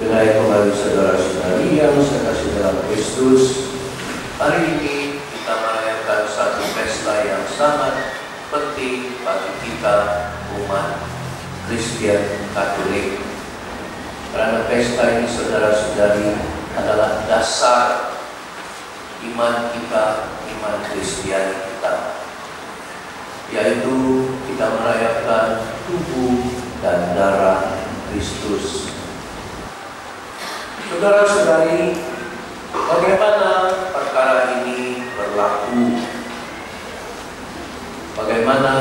Gerai kembali saudara-saudari yang saya kasih dalam Kristus. Hari ini kita merayakan satu pesta yang sangat penting bagi kita umat Kristen Katolik. Karena pesta ini saudara-saudari adalah dasar iman kita, iman Kristiani kita, yaitu kita merayakan tubuh dan darah Kristus. Saudara-saudari, bagaimana perkara ini berlaku? Bagaimana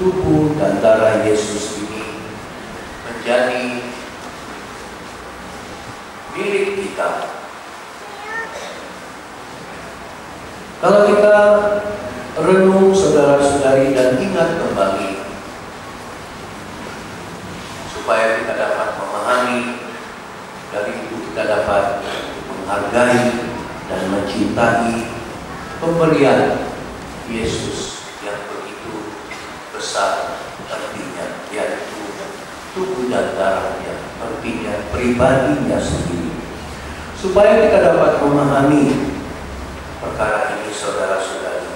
tubuh dan darah Yesus ini menjadi milik kita? Kalau kita renung saudara-saudari dan ingat kembali, supaya kita dapat memahami, dari itu kita dapat menghargai dan mencintai pemberian Yesus yang begitu besar artinya, yaitu tubuh dan darahnya, artinya pribadinya sendiri. Supaya kita dapat memahami perkara ini saudara-saudari,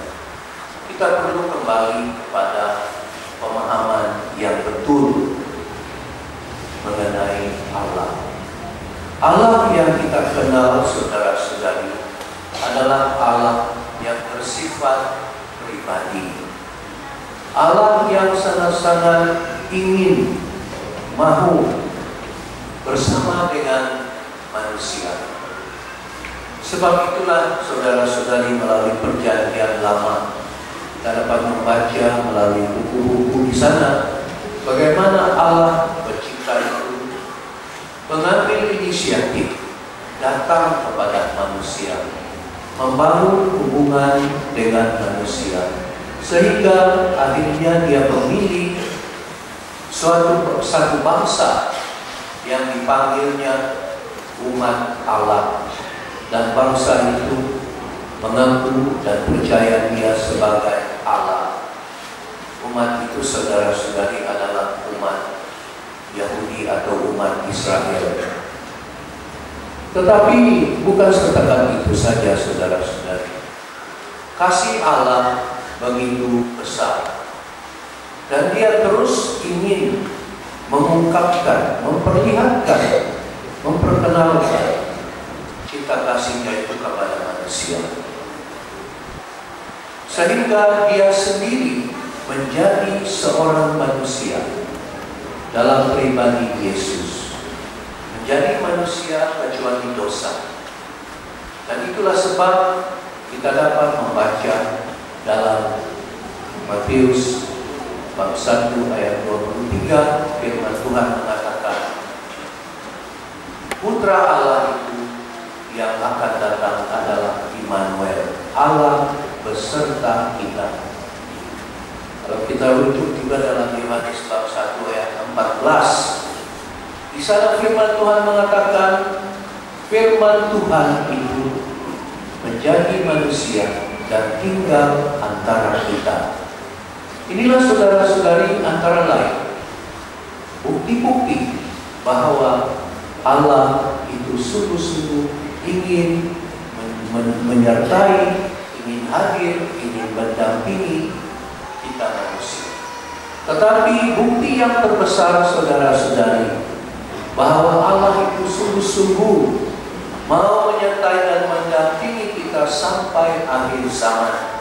kita perlu kembali kepada pemahaman yang betul mengenai Allah. Allah yang kita kenal saudara-saudari adalah Allah yang bersifat pribadi. Allah yang sangat-sangat ingin, mahu bersama dengan manusia. Sebab itulah saudara-saudari melalui perjanjian lama kita dapat membaca melalui buku-buku di sana bagaimana Allah pencipta itu mengambil inisiatif datang kepada manusia, membangun hubungan dengan manusia, sehingga akhirnya dia memilih satu bangsa yang dipanggilnya umat Allah, dan bangsa itu mengaku dan percaya dia sebagai Allah. Umat itu saudara-saudari adalah umat Yahudi atau umat Israel. Tetapi bukan setakat itu saja saudara-saudari. Kasih Allah begitu besar, dan dia terus ingin mengungkapkan, memperlihatkan, memperkenalkan cinta kasihnya itu kepada manusia, sehingga dia sendiri menjadi seorang manusia dalam pribadi Yesus, menjadi manusia kecuali dosa. Dan itulah sebab kita dapat membaca dalam Matius bab 1 ayat 23, firman Tuhan mengatakan, Putra Allah itu yang akan datang adalah Immanuel, Allah beserta kita. Kalau kita rujuk juga dalam Yohanes bab 1 ayat 14, di sana firman Tuhan mengatakan, firman Tuhan itu menjadi manusia dan tinggal antara kita. Inilah saudara-saudari antara lain bukti-bukti bahwa Allah itu sungguh-sungguh ingin menyertai, ingin hadir, ingin mendampingi kita manusia. Tetapi bukti yang terbesar saudara-saudari bahwa Allah itu sungguh-sungguh mau menyertai dan mendampingi kita sampai akhir zaman,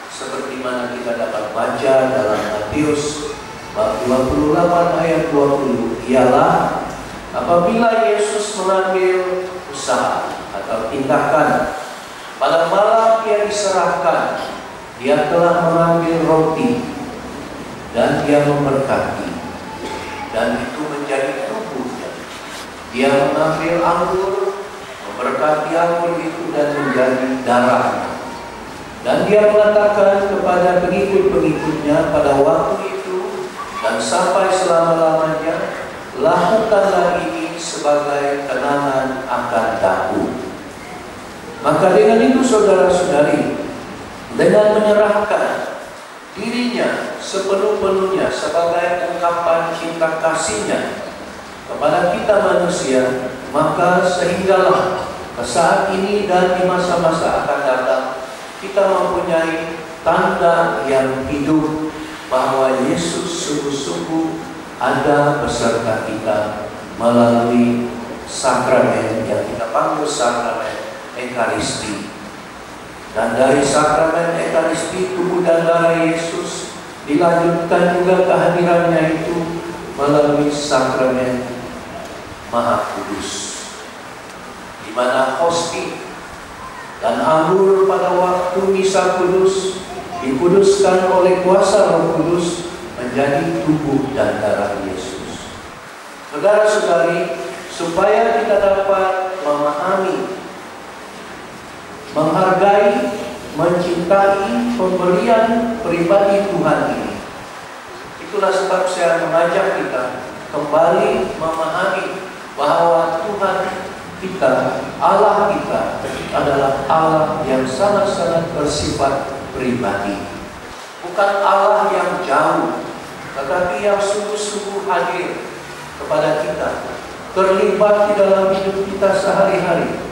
seperti mana kita dapat baca dalam Matius bab 28 ayat 20, ialah apabila Yesus mengambil usaha atau tindakan pada malam dia diserahkan, dia telah mengambil roti dan dia memberkati, dan itu menjadi tubuhnya. Dia mengambil anggur, memberkati anggur itu dan menjadi darahnya. Dan dia mengatakan kepada pengikut-pengikutnya pada waktu itu dan sampai selama-lamanya, lakukanlah ini sebagai kenangan akan aku. Maka dengan itu saudara-saudari, dengan menyerahkan dirinya sepenuh-penuhnya sebagai ungkapan cinta kasihnya kepada kita manusia, Maka sehinggalah ke saat ini dan di masa-masa akan datang kita mempunyai tanda yang hidup bahwa Yesus sungguh-sungguh ada beserta kita melalui sakramen yang kita panggil sakramen Ekaristi. Dan dari sakramen Ekaristi, tubuh dan darah Yesus dilanjutkan juga kehadirannya itu melalui sakramen Maha Kudus, di mana hosti dan anggur pada waktu misa kudus dikuduskan oleh kuasa Roh Kudus menjadi tubuh dan darah Yesus. Saudara-saudari, supaya kita dapat memahami, menghargai, mencintai pemberian pribadi Tuhan ini, itulah sebab saya mengajak kita kembali memahami bahwa Tuhan kita, Allah kita adalah Allah yang sangat-sangat bersifat pribadi. Bukan Allah yang jauh, tetapi yang sungguh-sungguh hadir kepada kita, terlibat di dalam hidup kita sehari-hari.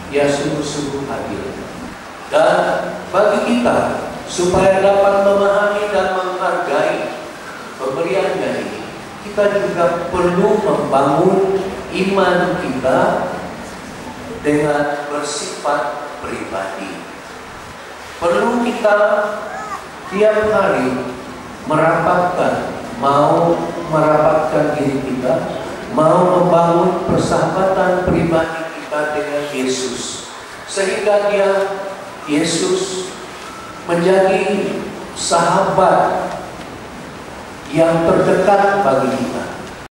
Dia sungguh-sungguh hadir. Dan bagi kita, supaya dapat memahami dan menghargai pemberiannya ini, kita juga perlu membangun iman kita dengan bersifat pribadi. Perlu kita tiap hari mau merapatkan diri kita, mau membangun persahabatan pribadi kita dengan Yesus, sehingga Yesus menjadi sahabat yang terdekat bagi kita.